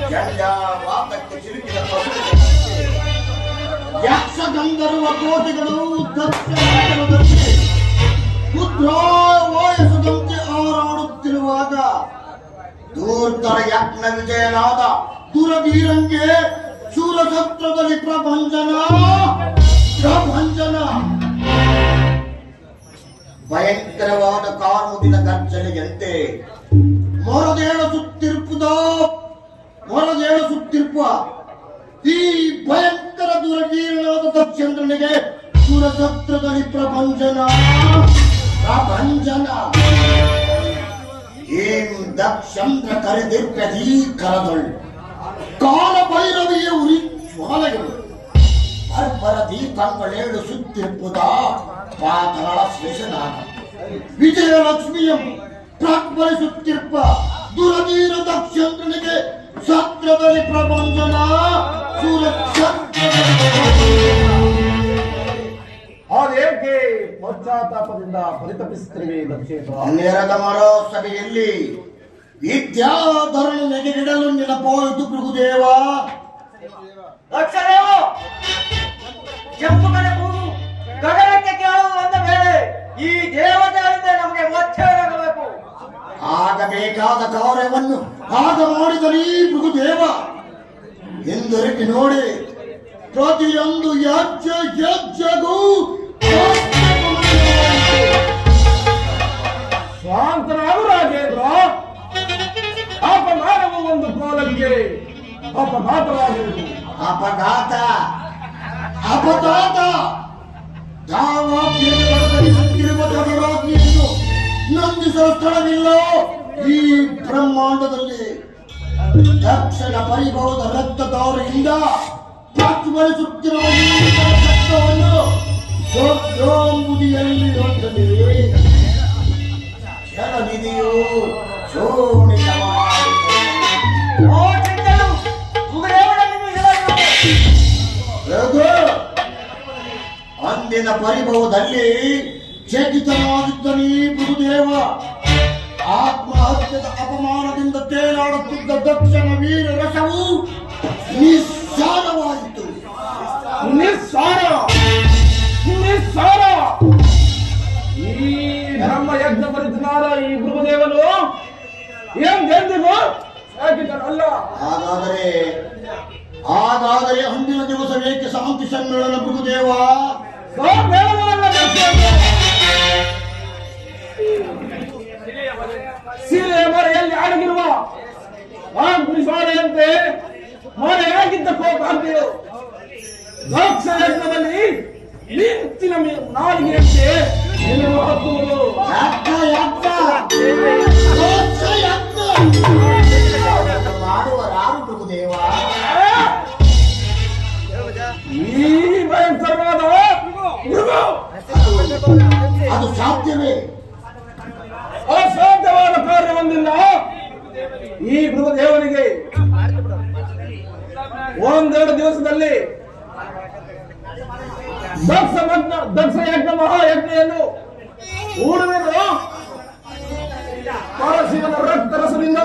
ವಾತಕ್ಕೆ ಸಿಲುಕಿದ ಯಕ್ಷ ಗಂಧರ್ವ ಕೋಟಿಗಳು ಪುತ್ರಾವಾಯಸದಂತೆ ಹಾರಾಡುತ್ತಿರುವಾಗ ದೂರ್ತರ ಯಜ್ಞ ವಿಜಯನಾದ ದುರಧೀರಂಗೆ ಶೂರಸತ್ರದಲ್ಲಿ ಪ್ರಭಂಜನ ಭಯಂಕರವಾದ ಕಾರ್ಮುಗಿನ ಗರ್ಜನೆಯಂತೆ ಮೊರದೇಳಿಸುತ್ತಿರುವ ಈ ಭಯಂಕರ ದುರಧೀರನಾದ ದಕ್ಷೇಂದ್ರನಿಗೆ ಶೂರಸತ್ರದಲ್ಲಿ ಪ್ರಭಂಜನ ಏಂ ದಕ್ಷೇಂದ್ರ ಕರೆದಿರ್ಪದೀ ಕರದೊಳ್ಳು ಕಾಲ ಭೈರವಿಯ ಉರಿ ಜ್ವಾಲೆಗಳು ಅರ್ಬರ ದೀಪಗಳೇಳು ಸುತ್ತಿರುವುದ ಪಾತಾಳ ಶೇಷನಾಗ ವಿಜಯಲಕ್ಷ್ಮಿಯಂ ಪ್ರಾಗ್ಬಲಿಸುತ್ತಿರುವ ದುರಧೀರ ದಕ್ಷೇಂದ್ರನಿಗೆ ಸತ್ರದಲ್ಲಿ ಪ್ರಬಂಧನ ಹಾಗೇಕೆ ಪಶ್ಚಾತ್ತಾಪದಿಂದ ಪರಿತಪಿಸುತ್ತಿರುವೆ ದಕ್ಷೇಂದ್ರ? ನೆರೆದ ಮರೋ ಸಭೆಯಲ್ಲಿ ವಿದ್ಯಾಧರನು ನೆಗೆಗಿಡಲು ನೆನಪಾಯಿತು ಭೃಗುದೇವ. ದಕ್ಷದೇವ ಕೆಂಪು ಕಡೆ ಕೂದು ಗಗನಕ್ಕೆ ಕೇಳುವುದು ಅಂದ ಮೇಲೆ ಈ ದೇವತೆಗಳಿಂದ ನಮಗೆ ಮಧ್ಯವಾಗಬೇಕು. ಆಗಬೇಕಾದ ಕಾರ್ಯವನ್ನು ಆಗ ಮಾಡಿದರೀ ಭೃಗುದೇವ. ಹಿಂದಿರುಗಿ ನೋಡಿ, ಪ್ರತಿಯೊಂದು ಹೆಜ್ಜೆಗೂ ಶಾಂತನಾಗು ರಾಜೇಂದ್ರ. ಅಪಮಾನವು ಒಂದು ಕಾಲಕ್ಕೆ ಅಪಘಾತವಾಗುವುದು. ಅಪಘಾತ ನಂದಿಸುವ ಸ್ಥಳವಿಲ್ಲ ಈ ಬ್ರಹ್ಮಾಂಡದಲ್ಲಿ. ದಕ್ಷಿಣ ಪರಿಭವದ ರಕ್ತದವರಿಂದ ಪ್ರಜ್ವಲಿಸುತ್ತಿರುವ ರಕ್ತವನ್ನು ಸೋಂಬುದಿಯಲ್ಲಿ ಹೊಂದಲಿ ಜಲನಿಧಿಯು ಅಂದಿನ ಪರಿಭವದಲ್ಲಿ ಚಕಿತನಾಗಿದ್ದನೀ ಗುರುದೇವ. ಆತ್ಮಹತ್ಯದ ಅಪಮಾನದಿಂದ ತೇಲಾಡುತ್ತಿದ್ದ ದಕ್ಷಿಣ ವೀರ ರಸವು ನಿಸ್ಸಾರವಾಯಿತು. ನಿಸ್ಸಾರ ಈ ಬ್ರಹ್ಮ ಯಜ್ಞ ಪರಿತನಾದ ಈ ಗುರುದೇವನು ಎಂದೆಂದಿಗೂ ಸಾಕಿದನಲ್ಲ. ಹಾಗಾದರೆ ಅಂದಿನ ದಿವಸ ಏಕೆ ಶಾಂತಿ ಸಮ್ಮೇಳನ ಗುರುದೇವ? ಸೀಲೆಯ ಮರೆಯಲ್ಲಿ ಅಡಗಿರುವ ಆ ಗುರಿಸಾಲೆಯಂತೆ ಮರೆಯಾಗಿದ್ದ ಕೋಪಾಂತೆಯು ದಕ್ಷ ಯಜ್ಞದಲ್ಲಿ ನಿಂತಿನ ನಾಲಿಗೆಯಂತೆ ಹತ್ತುವುದು. ಮಾಡುವರಾರು ಪ್ರಭುದೇವ? ಈ ಭಯಂಕರವಾದ ಅದು ಸಾಧ್ಯವೇ? ಅಸಾಧ್ಯವಾದ ಕಾರ್ಯವೊಂದಿಲ್ಲ. ಈ ಗುರುದೇವನಿಗೆ ಒಂದೆರಡು ದಿವಸದಲ್ಲಿ ದಕ್ಷ ಯಜ್ಞ ಮಹಾಯಜ್ಞೆಯನ್ನು ಹೂಡುವೆನು. ಪರಶಿವನ ರಕ್ತರಸದಿಂದ